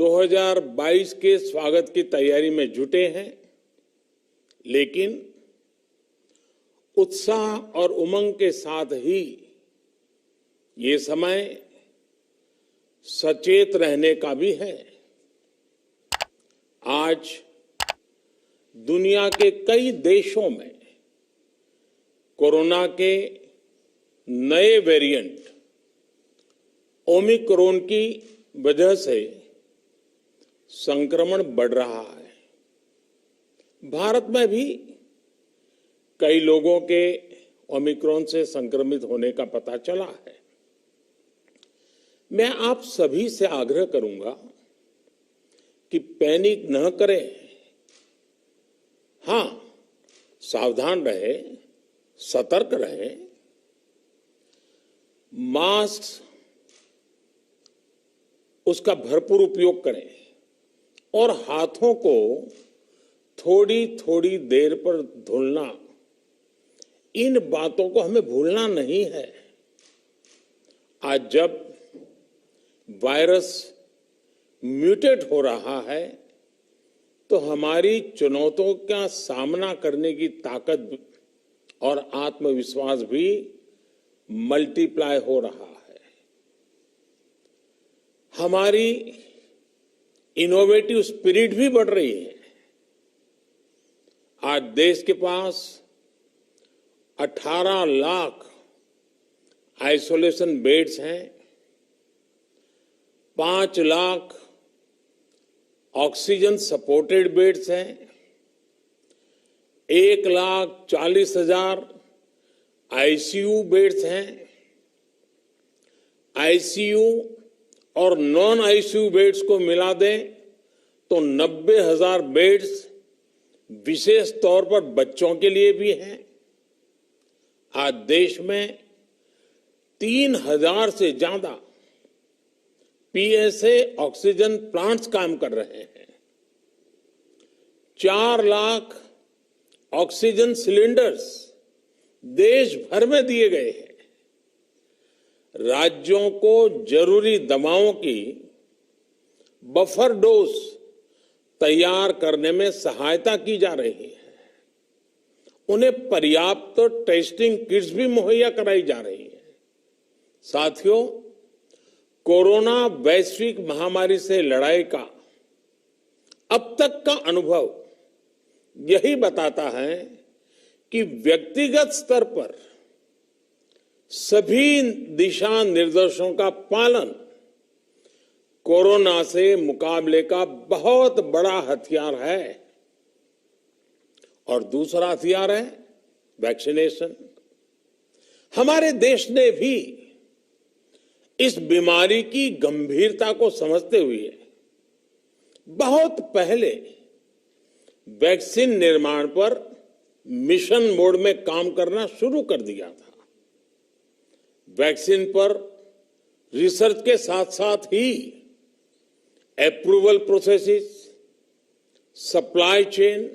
2022 के स्वागत की तैयारी में जुटे हैं, लेकिन उत्साह और उमंग के साथ ही ये समय सचेत रहने का भी है। आज दुनिया के कई देशों में कोरोना के नए वेरिएंट ओमिक्रॉन की वजह से संक्रमण बढ़ रहा है। भारत में भी कई लोगों के ओमिक्रॉन से संक्रमित होने का पता चला है। मैं आप सभी से आग्रह करूंगा कि पैनिक न करें। हां, सावधान रहे, सतर्क रहे, मास्क उसका भरपूर उपयोग करें और हाथों को थोड़ी थोड़ी देर पर धुलना, इन बातों को हमें भूलना नहीं है। आज जब वायरस म्यूटेट हो रहा है तो हमारी चुनौतियों का सामना करने की ताकत और आत्मविश्वास भी मल्टीप्लाई हो रहा है। हमारी इनोवेटिव स्पिरिट भी बढ़ रही है। आज देश के पास 18 लाख आइसोलेशन बेड्स हैं, 5 लाख ऑक्सीजन सपोर्टेड बेड्स हैं, 1,40,000 आईसीयू बेड्स हैं। आईसीयू और नॉन आईसीयू बेड्स को मिला दें तो 90,000 बेड्स विशेष तौर पर बच्चों के लिए भी हैं। आज देश में 3,000 से ज्यादा पीएसए ऑक्सीजन प्लांट्स काम कर रहे हैं। 4 लाख ऑक्सीजन सिलेंडर्स देश भर में दिए गए हैं। राज्यों को जरूरी दवाओं की बफर डोज तैयार करने में सहायता की जा रही है। उन्हें पर्याप्त टेस्टिंग किट्स भी मुहैया कराई जा रही है। साथियों, कोरोना वैश्विक महामारी से लड़ाई का अब तक का अनुभव यही बताता है कि व्यक्तिगत स्तर पर सभी दिशा निर्देशों का पालन कोरोना से मुकाबले का बहुत बड़ा हथियार है। और दूसरा हथियार है वैक्सीनेशन। हमारे देश ने भी इस बीमारी की गंभीरता को समझते हुए बहुत पहले वैक्सीन निर्माण पर मिशन मोड में काम करना शुरू कर दिया था। वैक्सीन पर रिसर्च के साथ साथ ही approval processes, supply chain,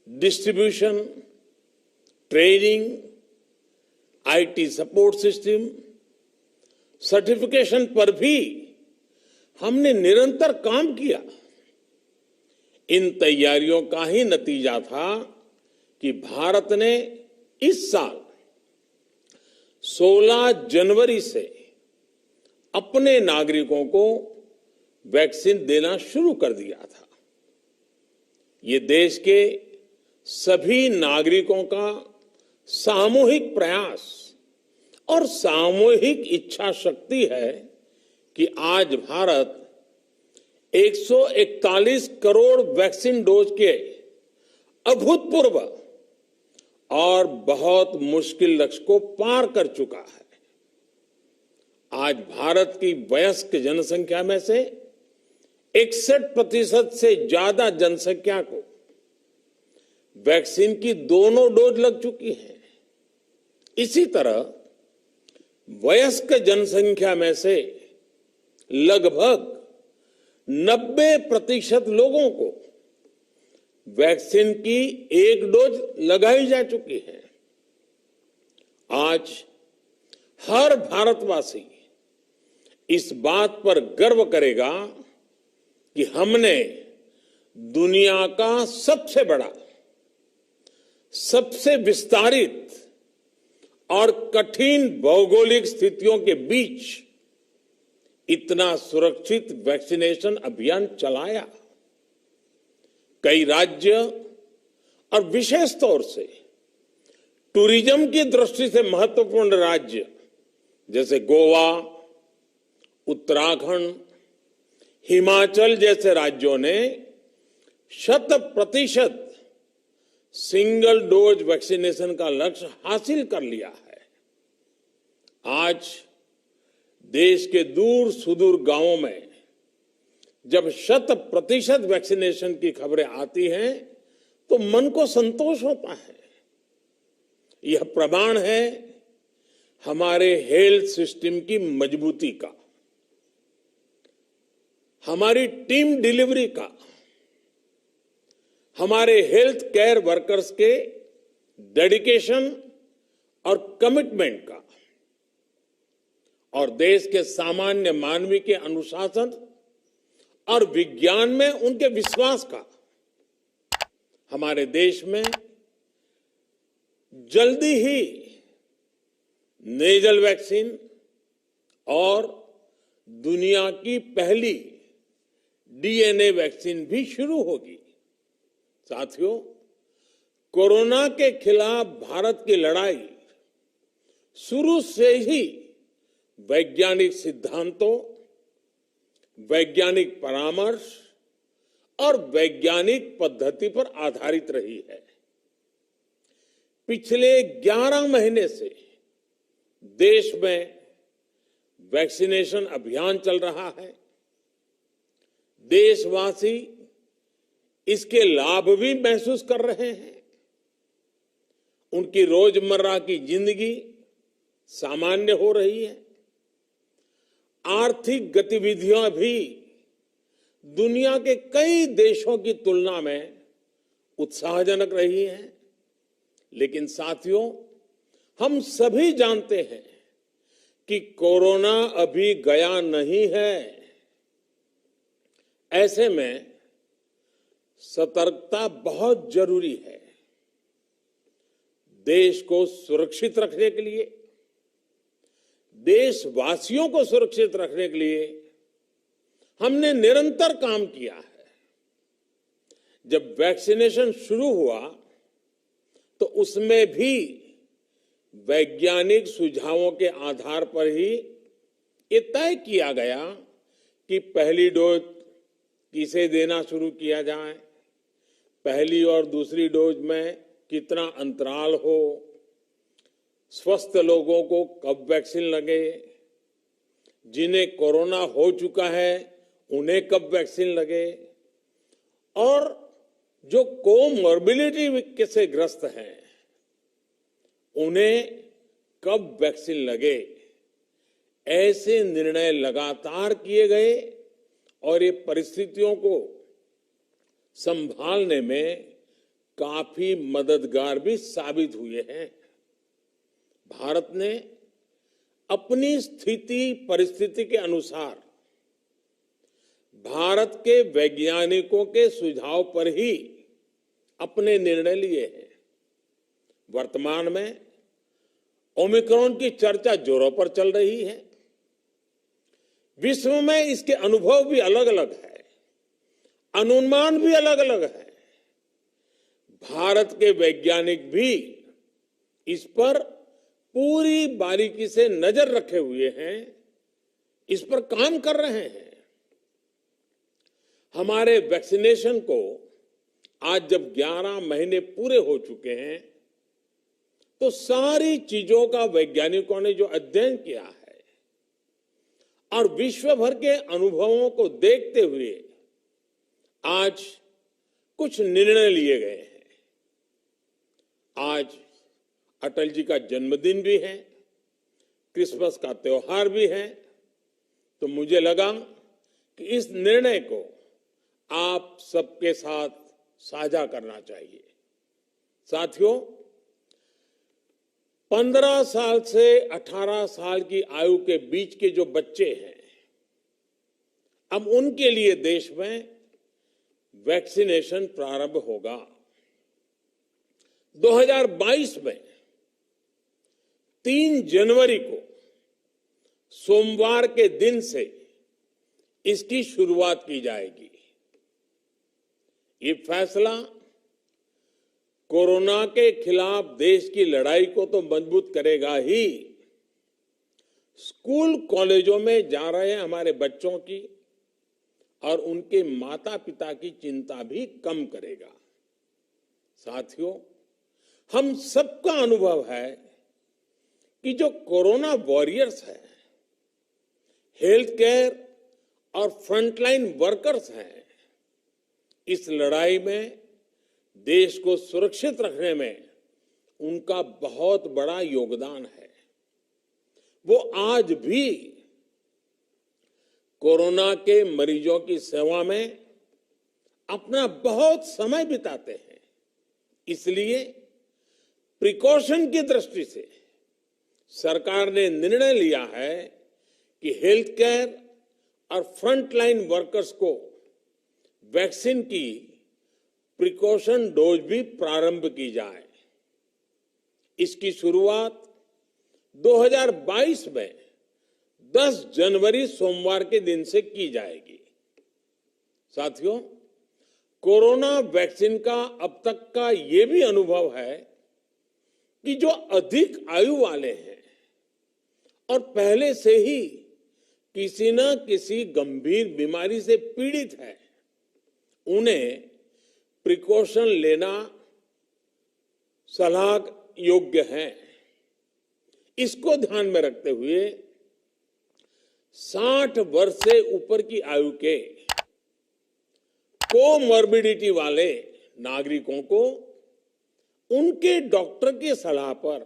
distribution, training, IT support system, certification पर भी हमने निरंतर काम किया। इन तैयारियों का ही नतीजा था कि भारत ने इस साल 16 जनवरी से अपने नागरिकों को वैक्सीन देना शुरू कर दिया था। ये देश के सभी नागरिकों का सामूहिक प्रयास और सामूहिक इच्छा शक्ति है कि आज भारत 141 करोड़ वैक्सीन डोज के अभूतपूर्व और बहुत मुश्किल लक्ष्य को पार कर चुका है। आज भारत की वयस्क जनसंख्या में से 61% से ज्यादा जनसंख्या को वैक्सीन की दोनों डोज लग चुकी है। इसी तरह वयस्क जनसंख्या में से लगभग 90% लोगों को वैक्सीन की एक डोज लगाई जा चुकी है। आज हर भारतवासी इस बात पर गर्व करेगा कि हमने दुनिया का सबसे बड़ा, सबसे विस्तारित और कठिन भौगोलिक स्थितियों के बीच इतना सुरक्षित वैक्सीनेशन अभियान चलाया। कई राज्य और विशेष तौर से टूरिज्म की दृष्टि से महत्वपूर्ण राज्य जैसे गोवा, उत्तराखंड, हिमाचल जैसे राज्यों ने 100% सिंगल डोज वैक्सीनेशन का लक्ष्य हासिल कर लिया है। आज देश के दूर सुदूर गांवों में जब 100% वैक्सीनेशन की खबरें आती हैं तो मन को संतोष होता है। यह प्रमाण है हमारे हेल्थ सिस्टम की मजबूती का, हमारी टीम डिलीवरी का, हमारे हेल्थ केयर वर्कर्स के डेडिकेशन और कमिटमेंट का, और देश के सामान्य मानवी के अनुशासन और विज्ञान में उनके विश्वास का। हमारे देश में जल्दी ही नेजल वैक्सीन और दुनिया की पहली डीएनए वैक्सीन भी शुरू होगी। साथियों, कोरोना के खिलाफ भारत की लड़ाई शुरू से ही वैज्ञानिक सिद्धांतों, वैज्ञानिक परामर्श और वैज्ञानिक पद्धति पर आधारित रही है। पिछले 11 महीने से देश में वैक्सीनेशन अभियान चल रहा है। देशवासी इसके लाभ भी महसूस कर रहे हैं। उनकी रोजमर्रा की जिंदगी सामान्य हो रही है। आर्थिक गतिविधियां भी दुनिया के कई देशों की तुलना में उत्साहजनक रही हैं। लेकिन साथियों, हम सभी जानते हैं कि कोरोना अभी गया नहीं है। ऐसे में सतर्कता बहुत जरूरी है। देश को सुरक्षित रखने के लिए, देशवासियों को सुरक्षित रखने के लिए हमने निरंतर काम किया है। जब वैक्सीनेशन शुरू हुआ तो उसमें भी वैज्ञानिक सुझावों के आधार पर ही ये तय किया गया कि पहली डोज किसे देना शुरू किया जाए, पहली और दूसरी डोज में कितना अंतराल हो, स्वस्थ लोगों को कब वैक्सीन लगे, जिन्हें कोरोना हो चुका है उन्हें कब वैक्सीन लगे, और जो कोमॉर्बिडिटी से ग्रस्त हैं उन्हें कब वैक्सीन लगे। ऐसे निर्णय लगातार किए गए और ये परिस्थितियों को संभालने में काफी मददगार भी साबित हुए हैं। भारत ने अपनी स्थिति परिस्थिति के अनुसार भारत के वैज्ञानिकों के सुझाव पर ही अपने निर्णय लिए हैं। वर्तमान में ओमिक्रॉन की चर्चा जोरों पर चल रही है। विश्व में इसके अनुभव भी अलग अलग है, अनुमान भी अलग अलग है। भारत के वैज्ञानिक भी इस पर पूरी बारीकी से नजर रखे हुए हैं, इस पर काम कर रहे हैं। हमारे वैक्सीनेशन को आज जब 11 महीने पूरे हो चुके हैं तो सारी चीजों का वैज्ञानिकों ने जो अध्ययन किया है और विश्व भर के अनुभवों को देखते हुए आज कुछ निर्णय लिए गए हैं। आज अटल जी का जन्मदिन भी है, क्रिसमस का त्योहार भी है, तो मुझे लगा कि इस निर्णय को आप सबके साथ साझा करना चाहिए। साथियों, 15 साल से 18 साल की आयु के बीच के जो बच्चे हैं, अब उनके लिए देश में वैक्सीनेशन प्रारंभ होगा। 2022 में 3 जनवरी को सोमवार के दिन से इसकी शुरुआत की जाएगी। ये फैसला कोरोना के खिलाफ देश की लड़ाई को तो मजबूत करेगा ही, स्कूल कॉलेजों में जा रहे हमारे बच्चों की और उनके माता पिता की चिंता भी कम करेगा। साथियों, हम सबका अनुभव है कि जो कोरोना वॉरियर्स हैं, हेल्थ केयर और फ्रंटलाइन वर्कर्स हैं, इस लड़ाई में देश को सुरक्षित रखने में उनका बहुत बड़ा योगदान है। वो आज भी कोरोना के मरीजों की सेवा में अपना बहुत समय बिताते हैं। इसलिए प्रिकॉशन की दृष्टि से सरकार ने निर्णय लिया है कि हेल्थ केयर और फ्रंटलाइन वर्कर्स को वैक्सीन की प्रिकॉशन डोज भी प्रारंभ की जाए। इसकी शुरुआत 2022 में 10 जनवरी सोमवार के दिन से की जाएगी। साथियों, कोरोना वैक्सीन का अब तक का ये भी अनुभव है कि जो अधिक आयु वाले हैं और पहले से ही किसी न किसी गंभीर बीमारी से पीड़ित है, उन्हें प्रिकॉशन लेना सलाह योग्य है। इसको ध्यान में रखते हुए 60 वर्ष से ऊपर की आयु के कोमॉर्बिडिटी वाले नागरिकों को उनके डॉक्टर की सलाह पर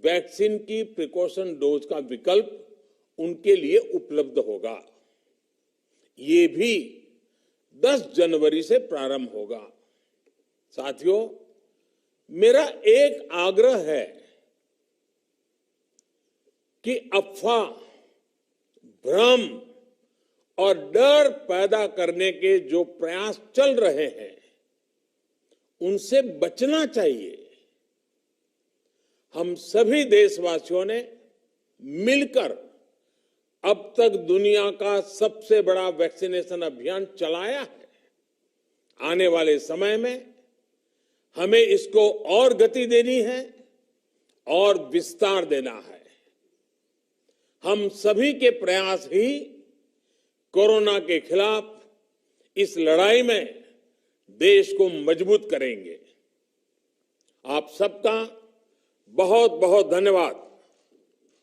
वैक्सीन की प्रिकॉशन डोज का विकल्प उनके लिए उपलब्ध होगा। ये भी 10 जनवरी से प्रारंभ होगा। साथियों, मेरा एक आग्रह है कि अफवाह, भ्रम और डर पैदा करने के जो प्रयास चल रहे हैं, उनसे बचना चाहिए। हम सभी देशवासियों ने मिलकर अब तक दुनिया का सबसे बड़ा वैक्सीनेशन अभियान चलाया है। आने वाले समय में हमें इसको और गति देनी है और विस्तार देना है। हम सभी के प्रयास ही कोरोना के खिलाफ इस लड़ाई में देश को मजबूत करेंगे। आप सबका बहुत बहुत धन्यवाद।